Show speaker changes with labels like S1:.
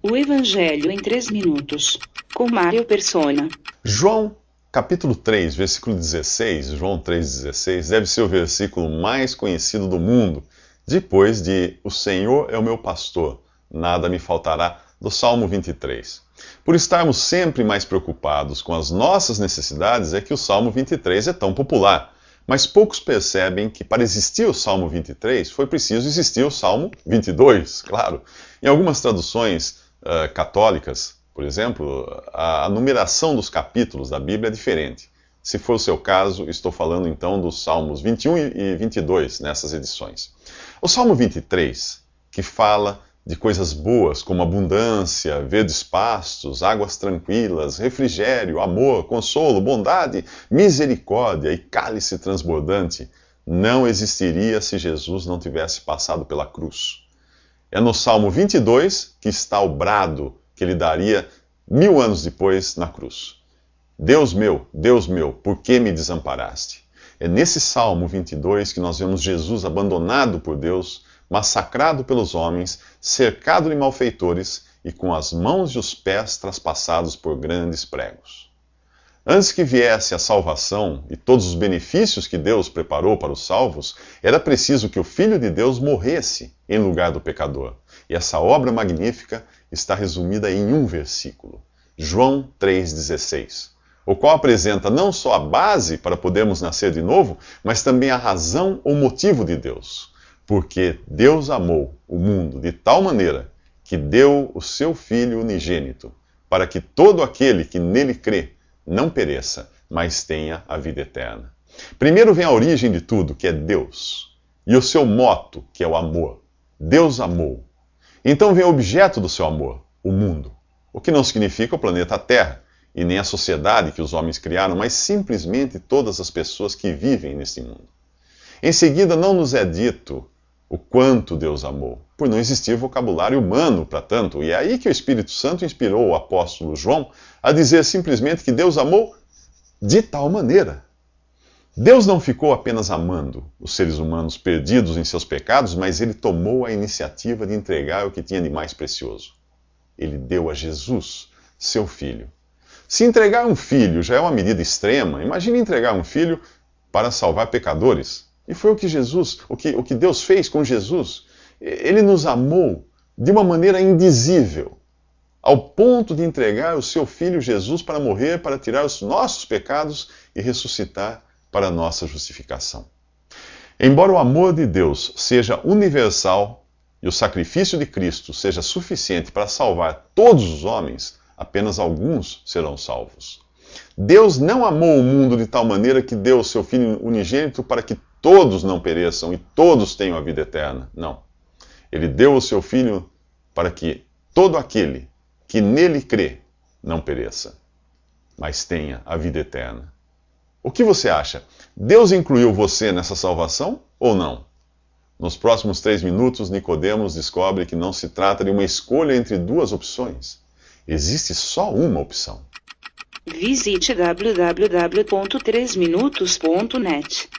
S1: O Evangelho em 3 minutos, com Mário Persona.
S2: João, capítulo 3, versículo 16, João 3,16, deve ser o versículo mais conhecido do mundo, depois de "O Senhor é o meu pastor, nada me faltará", do Salmo 23. Por estarmos sempre mais preocupados com as nossas necessidades, é que o Salmo 23 é tão popular. Mas poucos percebem que para existir o Salmo 23 foi preciso existir o Salmo 22, claro. Em algumas traduções católicas, por exemplo, a numeração dos capítulos da Bíblia é diferente. Se for o seu caso, estou falando então dos Salmos 21 e 22 nessas edições. O Salmo 23, que fala de coisas boas como abundância, verdes pastos, águas tranquilas, refrigério, amor, consolo, bondade, misericórdia e cálice transbordante, não existiria se Jesus não tivesse passado pela cruz. É no Salmo 22 que está o brado que ele daria 1000 anos depois na cruz. Deus meu, por que me desamparaste? É nesse Salmo 22 que nós vemos Jesus abandonado por Deus, massacrado pelos homens, cercado de malfeitores e com as mãos e os pés traspassados por grandes pregos. Antes que viesse a salvação e todos os benefícios que Deus preparou para os salvos, era preciso que o Filho de Deus morresse em lugar do pecador. E essa obra magnífica está resumida em um versículo, João 3,16, o qual apresenta não só a base para podermos nascer de novo, mas também a razão ou motivo de Deus. Porque Deus amou o mundo de tal maneira que deu o seu Filho unigênito, para que todo aquele que nele crê não pereça, mas tenha a vida eterna. Primeiro vem a origem de tudo, que é Deus, e o seu moto, que é o amor. Deus amou. Então vem o objeto do seu amor, o mundo, o que não significa o planeta Terra, e nem a sociedade que os homens criaram, mas simplesmente todas as pessoas que vivem neste mundo. Em seguida, não nos é dito o quanto Deus amou, por não existir vocabulário humano para tanto. E é aí que o Espírito Santo inspirou o apóstolo João a dizer simplesmente que Deus amou de tal maneira. Deus não ficou apenas amando os seres humanos perdidos em seus pecados, mas ele tomou a iniciativa de entregar o que tinha de mais precioso. Ele deu a Jesus, seu Filho. Se entregar um filho já é uma medida extrema, imagine entregar um filho para salvar pecadores. E foi o que Deus fez com Jesus. Ele nos amou de uma maneira indizível, ao ponto de entregar o seu Filho Jesus para morrer, para tirar os nossos pecados e ressuscitar para a nossa justificação. Embora o amor de Deus seja universal e o sacrifício de Cristo seja suficiente para salvar todos os homens, apenas alguns serão salvos. Deus não amou o mundo de tal maneira que deu o seu Filho unigênito para que todos não pereçam e todos tenham a vida eterna. Não. Ele deu o seu Filho para que todo aquele que nele crê não pereça, mas tenha a vida eterna. O que você acha? Deus incluiu você nessa salvação ou não? Nos próximos 3 minutos, Nicodemos descobre que não se trata de uma escolha entre duas opções. Existe só uma opção.
S1: Visite www.3minutos.net.